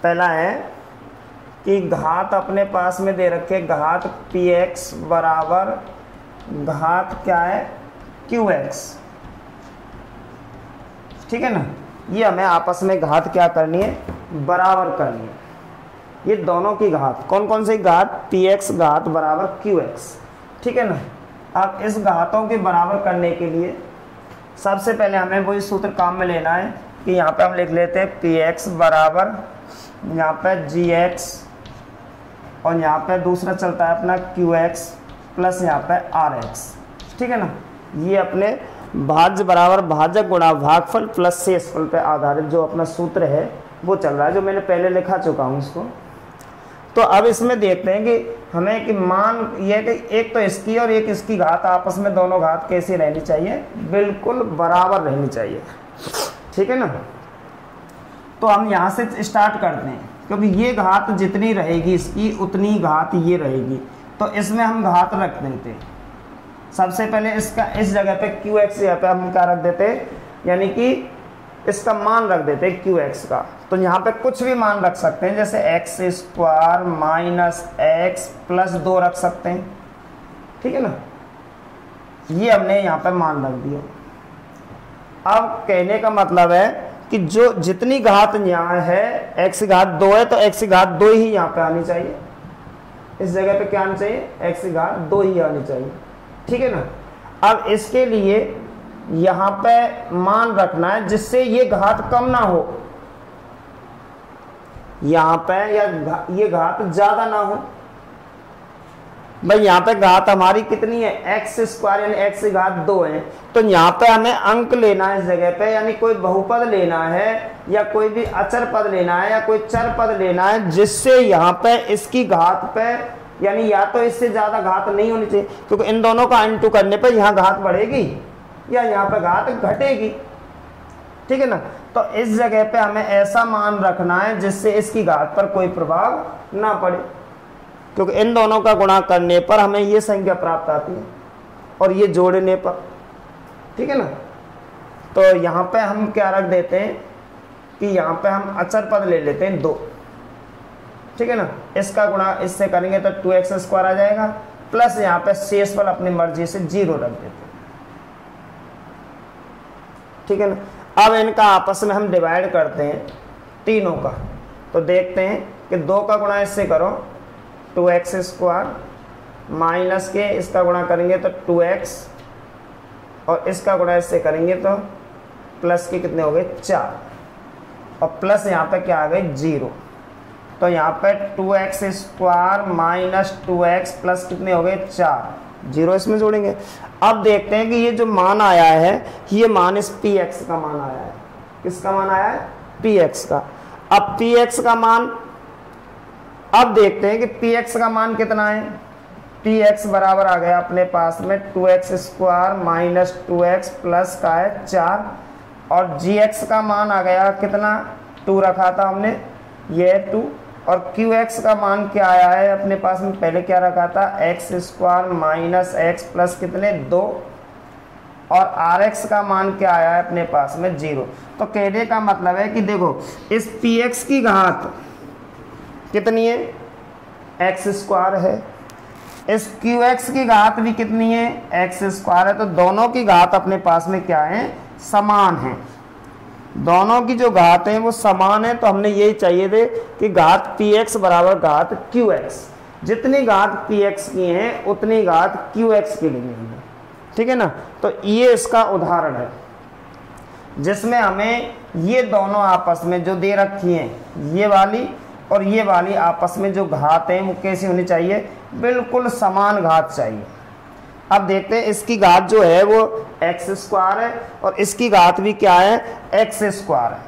पहला है कि घात अपने पास में दे रखे घात px बराबर घात क्या है, qx। ठीक है ना। ये हमें आपस में घात क्या करनी है, बराबर करनी है। ये दोनों की घात, कौन कौन सी घात, px घात बराबर qx। ठीक है ना। अब इस घातों के बराबर करने के लिए सबसे पहले हमें वही सूत्र काम में लेना है कि यहाँ पे हम लिख लेते हैं px बराबर यहाँ पे gx और यहाँ पे दूसरा चलता है अपना qx प्लस यहाँ पे rx। ठीक है ना। ये अपने भाज्य बराबर भाजक गुणा भागफल प्लस शेषफल पे आधारित जो अपना सूत्र है वो चल रहा है, जो मैंने पहले लिखा चुका हूँ इसको। तो अब इसमें देखते हैं कि हमें कि मान ये कि एक तो इसकी और एक इसकी घात आपस में दोनों घात कैसी रहनी चाहिए, बिल्कुल बराबर रहनी चाहिए। ठीक है ना। तो हम यहाँ से स्टार्ट करते हैं, क्योंकि ये घात जितनी रहेगी इसकी उतनी घात ये रहेगी। तो इसमें हम घात रख देते हैं। सबसे पहले इसका इस जगह पे qx यहाँ पे हम क्या रख देते हैं, यानी कि इसका मान रख देते हैं qx का। तो यहाँ पे कुछ भी मान रख सकते हैं, जैसे x square minus X plus 2 रख सकते हैं। ठीक है ना। ये हमने यहाँ पे मान रख दिया। अब कहने का मतलब है कि जो जितनी घात यहाँ है, एक्स घात 2 है तो एक्स घात 2 ही यहाँ पे आनी चाहिए। इस जगह पे क्या आनी चाहिए, एक्स घात 2 ही आनी चाहिए। ठीक है ना। अब इसके लिए यहाँ पे मान रखना है जिससे ये घात कम ना हो यहाँ पे, या ये घात ज्यादा ना हो। भाई यहाँ पे घात हमारी कितनी है, एक्स स्क्वायर यानी एक्स घात 2 है। तो यहाँ पे हमें अंक लेना है इस जगह पे, यानी कोई बहुपद लेना है या कोई भी अचर पद लेना है या कोई चर पद लेना है, जिससे यहाँ पे इसकी घात पे, यानी या तो इससे ज्यादा घात नहीं होनी चाहिए, क्योंकि इन दोनों का इंटू करने पे यहाँ घात बढ़ेगी या यहाँ पे घात घटेगी। ठीक है ना। तो इस जगह पे हमें ऐसा मान रखना है जिससे इसकी घात पर कोई प्रभाव ना पड़े, क्योंकि इन दोनों का गुणा करने पर हमें ये संख्या प्राप्त आती है और ये जोड़ने पर। ठीक है ना। तो यहाँ पे हम क्या रख देते हैं कि यहाँ पे हम अचर पद ले लेते हैं 2। ठीक है ना। इसका गुणा इससे करेंगे तो 2x स्क्वायर आ जाएगा, प्लस यहाँ पे शेषफल अपनी मर्जी से 0 रख देते हैं। ठीक है ना। अब इनका आपस में हम डिवाइड करते हैं तीनों का। तो देखते हैं कि 2 का गुणा इससे करो 2x स्क्वायर माइनस के इसका गुणा करेंगे तो 2x और इसका गुणा इससे करेंगे तो प्लस के कितने हो गए 4 और प्लस यहाँ पे क्या आ गए 0। तो यहाँ पे 2x square minus 2x plus कितने हो गए 4, 0 इसमें जोड़ेंगे। अब देखते हैं कि ये जो मान आया है ये मान इस px का मान आया है। किसका मान आया है, px का। अब px का मान, अब देखते हैं कि px का मान कितना है। px बराबर आ गया अपने पास में 2x square minus 2x plus का है 4 और gx का मान आ गया कितना, 2 रखा था हमने, ये 2। और qx का मान क्या आया है अपने पास में, पहले क्या रखा था x square minus x plus कितने 2 और rx का मान क्या आया है अपने पास में 0। तो कहने का मतलब है कि देखो इस px की घात कितनी है, x स्क्वायर है, इस qx की घात भी कितनी है, x स्क्वायर है। तो दोनों की घात अपने पास में क्या है, समान है। दोनों की जो घात है वो समान है। तो हमने यही चाहिए थे कि घात px बराबर घात qx, जितनी घात px की है उतनी घात qx की लेंगे हमने। ठीक है ना। तो ये इसका उदाहरण है जिसमें हमें ये दोनों आपस में जो दे रखी हैं, ये वाली और ये वाली आपस में जो घात है वो कैसी होनी चाहिए, बिल्कुल समान घात चाहिए। अब देखते हैं इसकी घात जो है वो एक्स स्क्वायर है और इसकी घात भी क्या है, एक्स स्क्वायर है,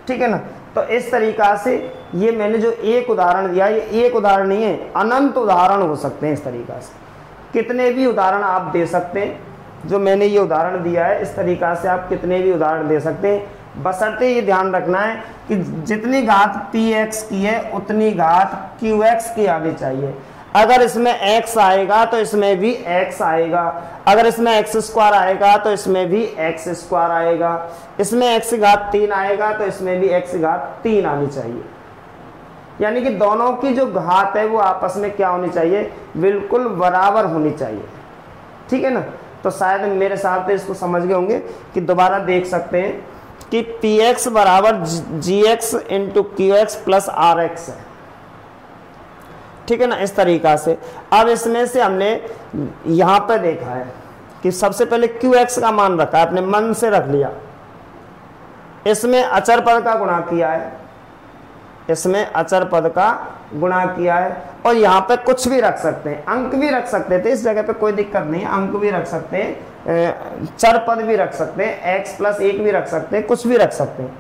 ठीक है ना। तो इस तरीक़ा से ये मैंने जो एक उदाहरण दिया, ये एक उदाहरण नहीं है, अनंत उदाहरण हो सकते हैं इस तरीक़ा से। कितने भी उदाहरण आप दे सकते हैं, जो मैंने ये उदाहरण दिया है इस तरीक़ा से आप कितने भी उदाहरण दे सकते हैं, बशर्ते ये ध्यान रखना है कि जितनी घात पी एक्स की है उतनी घात क्यू एक्स की आनी चाहिए। अगर इसमें x आएगा तो इसमें भी x आएगा, अगर इसमें एक्स स्क्वायर आएगा तो इसमें भी एक्स स्क्वायर आएगा, इसमें x की घात 3 आएगा तो इसमें भी x की घात 3 आनी चाहिए। यानी कि दोनों की जो घात है वो आपस में क्या होनी चाहिए, बिल्कुल बराबर होनी चाहिए, ठीक है ना। तो शायद मेरे साथ इसको समझ गए होंगे कि दोबारा देख सकते हैं कि पी एक्स बराबर G X into Q X plus R X है, ठीक है ना, इस तरीक़ा से। अब इसमें से हमने यहाँ पे देखा है कि सबसे पहले क्यू एक्स का मान रखा है, अपने मन से रख लिया, इसमें अचर पद का गुणा किया है, इसमें अचर पद का गुणा किया है, और यहाँ पे कुछ भी रख सकते हैं, अंक भी रख सकते थे, इस जगह पे कोई दिक्कत नहीं है, अंक भी रख सकते हैं, चर पद भी रख सकते हैं, x + 1 भी रख सकते हैं, कुछ भी रख सकते हैं,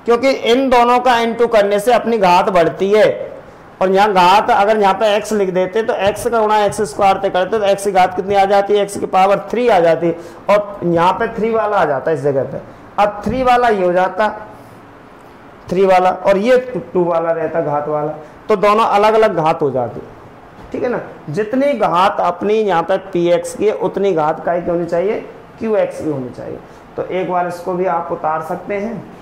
क्योंकि इन दोनों का इंटू करने से अपनी घात बढ़ती है। और यहाँ घात अगर यहाँ पे x लिख देते तो x का गुणा एक्स स्क्वायर पे करते तो x की घात कितनी आ जाती है, x की पावर 3 आ जाती है, और यहाँ पे 3 वाला आ जाता है इस जगह पे। अब 3 वाला ये हो जाता, 3 वाला, और ये 2 वाला रहता घात वाला, तो दोनों अलग अलग घात हो जाती, ठीक है ना। जितनी घात अपनी यहाँ पे पी एक्स की है उतनी घात का की होनी चाहिए, क्यू एक्स की होनी चाहिए। तो एक बार इसको भी आप उतार सकते हैं।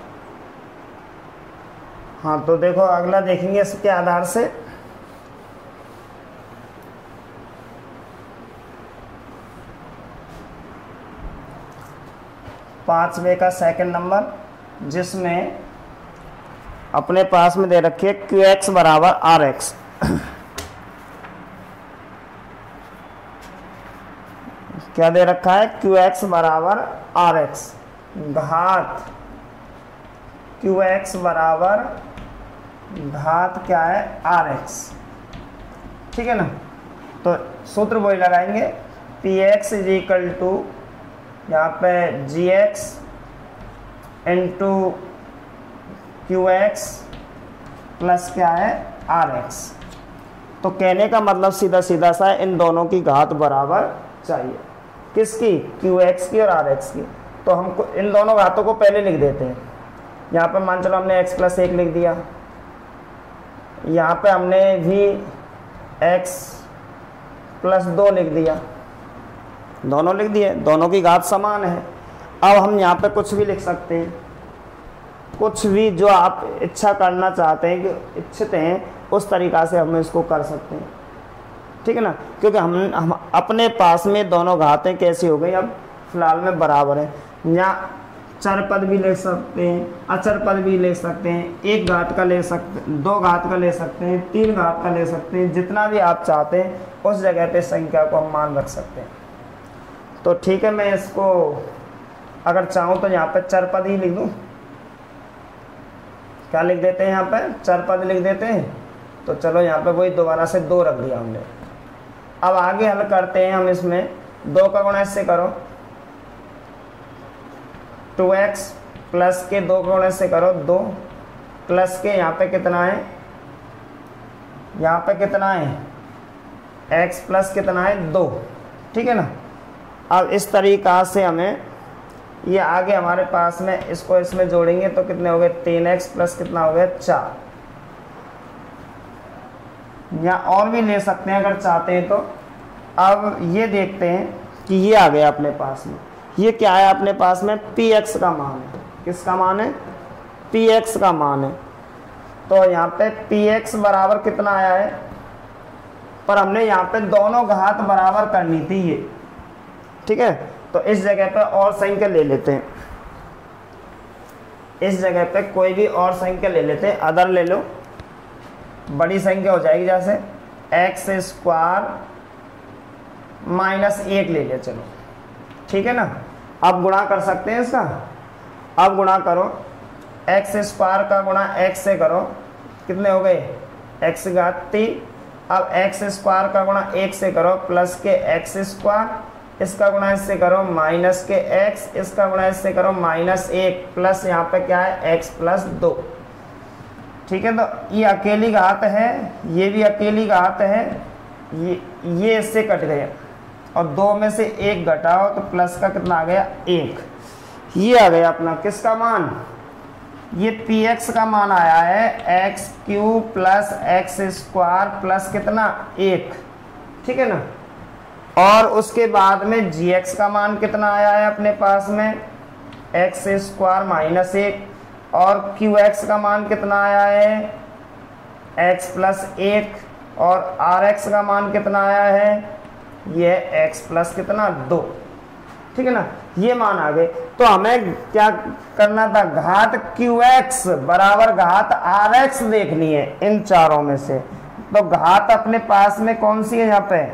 हाँ, तो देखो अगला देखेंगे इसके आधार से। पांचवे का सेकंड नंबर, जिसमें अपने पास में दे रखी है क्यू एक्स बराबर आर एक्स। क्या दे रखा है, क्यू एक्स बराबर आर एक्स, घात क्यू एक्स बराबर घात क्या है, आर एक्स, ठीक है ना। तो सूत्र वही लगाएंगे, P X is equal to यहाँ पे G X into Q X plus क्या है, आर एक्स। तो कहने का मतलब सीधा सीधा सा है, इन दोनों की घात बराबर चाहिए, किसकी, क्यू एक्स की और आर एक्स की। तो हमको इन दोनों घातों को पहले लिख देते हैं। यहाँ पे मान चलो हमने x + 1 लिख दिया, यहाँ पे हमने भी x + 2 लिख दिया, दोनों लिख दिए, दोनों की घात समान है। अब हम यहाँ पे कुछ भी लिख सकते हैं, कुछ भी जो आप इच्छा करना चाहते हैं, कि इच्छित हैं उस तरीक़ा से हम इसको कर सकते हैं, ठीक है ना। क्योंकि हम अपने पास में दोनों घातें कैसी हो गई, अब फिलहाल में बराबर है। यहाँ चर पद भी ले सकते हैं, अचर पद भी ले सकते हैं, 1 घात का ले सकते, 2 घात का ले सकते हैं, 3 घात का ले सकते हैं, जितना भी आप चाहते हैं उस जगह पे संख्या को हम मान रख सकते हैं। तो ठीक है, मैं इसको अगर चाहूँ तो यहाँ पे चर पद ही लिख दूँ, क्या लिख देते हैं, यहाँ पे चर पद लिख देते हैं। तो चलो यहाँ पे वही दोबारा से 2 रख दिया हमने। अब आगे हल करते हैं हम, इसमें 2 का गुणा इससे करो, 2x प्लस के 2 का गुणा इससे करो 2, प्लस के यहाँ पे कितना है, यहाँ पे कितना है, x प्लस कितना है 2, ठीक है ना। अब इस तरीक़ा से हमें ये आगे हमारे पास में इसको इसमें जोड़ेंगे तो कितने हो गए, 3x प्लस कितना हो गया 4। या और भी ले सकते हैं अगर चाहते हैं तो। अब ये देखते हैं कि ये आ गया अपने पास में, ये क्या है अपने पास में, पी एक्स का मान है, किसका मान है, पी एक्स का मान है। तो यहाँ पे पी एक्स बराबर कितना आया है, पर हमने यहाँ पे दोनों घात बराबर करनी थी ये, ठीक है। तो इस जगह पे और संख्या ले लेते हैं, इस जगह पे कोई भी और संख्या ले लेते हैं, अदर ले लो, बड़ी संख्या हो जाएगी, जैसे x² - 1 ले लिया, चलो ठीक है ना। अब गुणा कर सकते हैं इसका, अब गुणा करो, एक्स स्क्वायर का गुणा एक्स से करो, कितने हो गए एक्स घात 3। अब एक्स स्क्वायर का गुणा 1 से करो प्लस के एक्स स्क्वायर, इसका गुणा इससे करो माइनस के एक्स, इसका गुणा इससे करो -1 प्लस यहाँ पे क्या है एक्स प्लस 2। ठीक है, तो ये अकेली घात है, ये भी अकेली घात है, ये इससे कट गया और 2 में से 1 घटाओ तो प्लस का कितना आ गया 1। ये आ गया अपना किसका मान, ये px का मान आया है x cube plus x square plus कितना 1। ठीक है ना। और उसके बाद में gx का मान कितना आया है अपने पास में एक्स स्क्वायर -1 और qx का मान कितना आया है x प्लस 1 और rx का मान कितना आया है ये x प्लस कितना 2। ठीक है ना, ये मान आ गए। तो हमें क्या करना था, घात qx बराबर घात rx देखनी है इन चारों में से। तो घात अपने पास में कौन सी है, यहाँ पे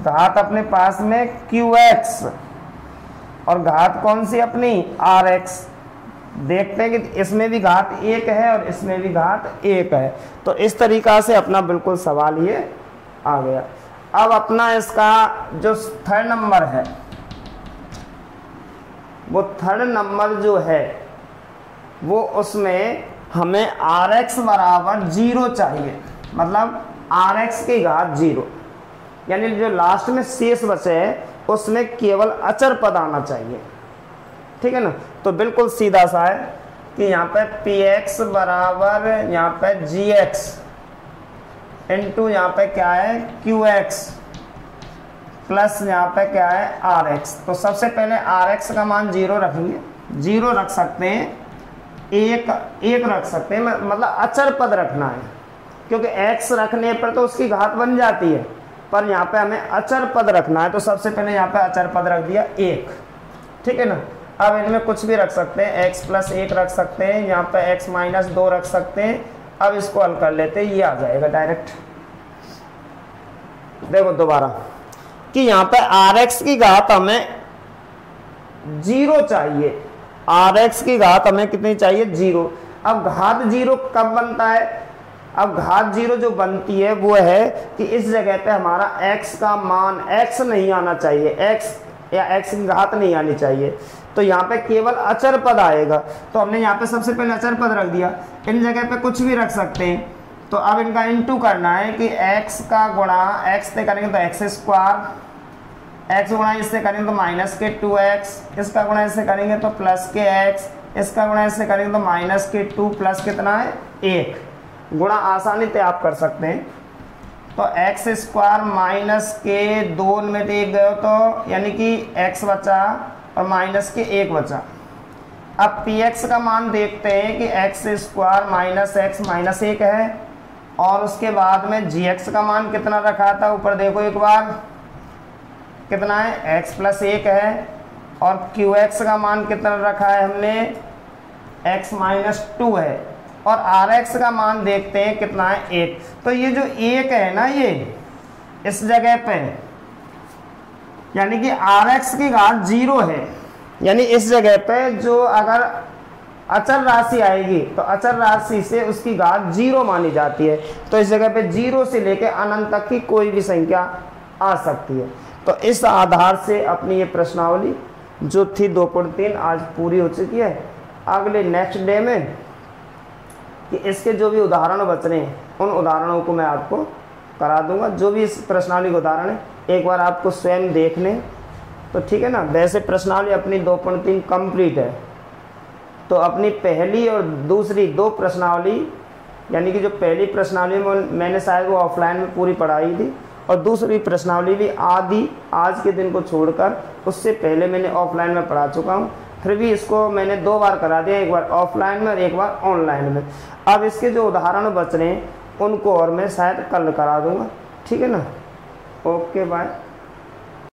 घात अपने पास में qx और घात कौन सी अपनी rx। देखते हैं कि इसमें भी घात 1 है और इसमें भी घात 1 है। तो इस तरीका से अपना बिल्कुल सवाल ये आ गया। अब अपना इसका जो थर्ड नंबर है, वो थर्ड नंबर जो है वो उसमें हमें rx बराबर 0 चाहिए, मतलब rx की घात 0, यानी जो लास्ट में शेष बचे है उसमें केवल अचर पद आना चाहिए। ठीक है ना। तो बिल्कुल सीधा सा है कि यहाँ पे px बराबर यहाँ पे gx इंटू यहाँ पे क्या है qx प्लस यहाँ पे क्या है rx। तो सबसे पहले rx का मान 0 रखेंगे, 0 रख सकते हैं, 1 रख सकते हैं, मतलब अचर पद रखना है, क्योंकि x रखने पर तो उसकी घात बन जाती है, पर यहाँ पे हमें अचर पद रखना है। तो सबसे पहले यहाँ पे अचर पद रख दिया 1। ठीक है ना। अब इनमें कुछ भी रख सकते हैं, x प्लस 1 रख सकते हैं, यहाँ पे x माइनस 2 रख सकते हैं। अब इसको हल कर लेते हैं, ये आ जाएगा डायरेक्ट। देखो दोबारा कि यहाँ पे rx की घात हमें 0 चाहिए, rx की घात हमें कितनी चाहिए 0। अब घात 0 कब बनता है, अब घात 0 जो बनती है वो है कि इस जगह पे हमारा x का मान x नहीं आना चाहिए, x या x की घात नहीं आनी चाहिए। तो यहाँ पे केवल अचर पद आएगा। तो हमने यहाँ पे सबसे पहले अचर पद रख दिया, इन जगह पे कुछ भी रख सकते हैं। तो अब इनका इंटू करना है कि x का गुणा x से करेंगे तो एक्स स्क्वायर, x गुणा इससे करेंगे तो माइनस के 2x, इसका गुणा इससे करेंगे तो प्लस के x, इसका गुणा इससे करेंगे तो माइनस के 2 प्लस कितना है 1। गुणा आसानी से आप कर सकते हैं। तो एक्स स्क्वायर माइनस के 2 में तो 1 गए तो यानी कि x बचा और माइनस के 1 बचा। अब px का मान देखते हैं कि x square minus x minus 1 है, और उसके बाद में gx का मान कितना रखा था, ऊपर देखो एक बार कितना है x प्लस 1 है, और qx का मान कितना रखा है हमने x माइनस 2 है, और rx का मान देखते हैं कितना है 1। तो ये जो 1 है ना, ये इस जगह पे यानी कि rx की घात 0 है, यानी इस जगह पे जो अगर अचर राशि आएगी तो अचर राशि से उसकी घात 0 मानी जाती है। तो इस जगह पे 0 से लेकर अनंत तक की कोई भी संख्या आ सकती है। तो इस आधार से अपनी ये प्रश्नावली जो थी 2.3 आज पूरी हो चुकी है। अगले नेक्स्ट डे में कि इसके जो भी उदाहरण बच रहे हैं उन उदाहरणों को मैं आपको करा दूंगा। जो भी इस प्रश्नावली के उदाहरण है एक बार आपको स्वयं देख लें तो ठीक है ना। वैसे प्रश्नावली अपनी 2.3 कंप्लीट है, तो अपनी पहली और दूसरी 2 प्रश्नावली यानी कि जो पहली प्रश्नावली मैंने शायद वो ऑफलाइन में पूरी पढ़ाई थी, और दूसरी प्रश्नावली भी आदि आज के दिन को छोड़कर उससे पहले मैंने ऑफलाइन में पढ़ा चुका हूँ। फिर भी इसको मैंने 2 बार करा दिया, एक बार ऑफलाइन में और एक बार ऑनलाइन में। अब इसके जो उदाहरण बच रहे हैं उनको और मैं शायद कल करा दूँगा। ठीक है ना। Okay bye.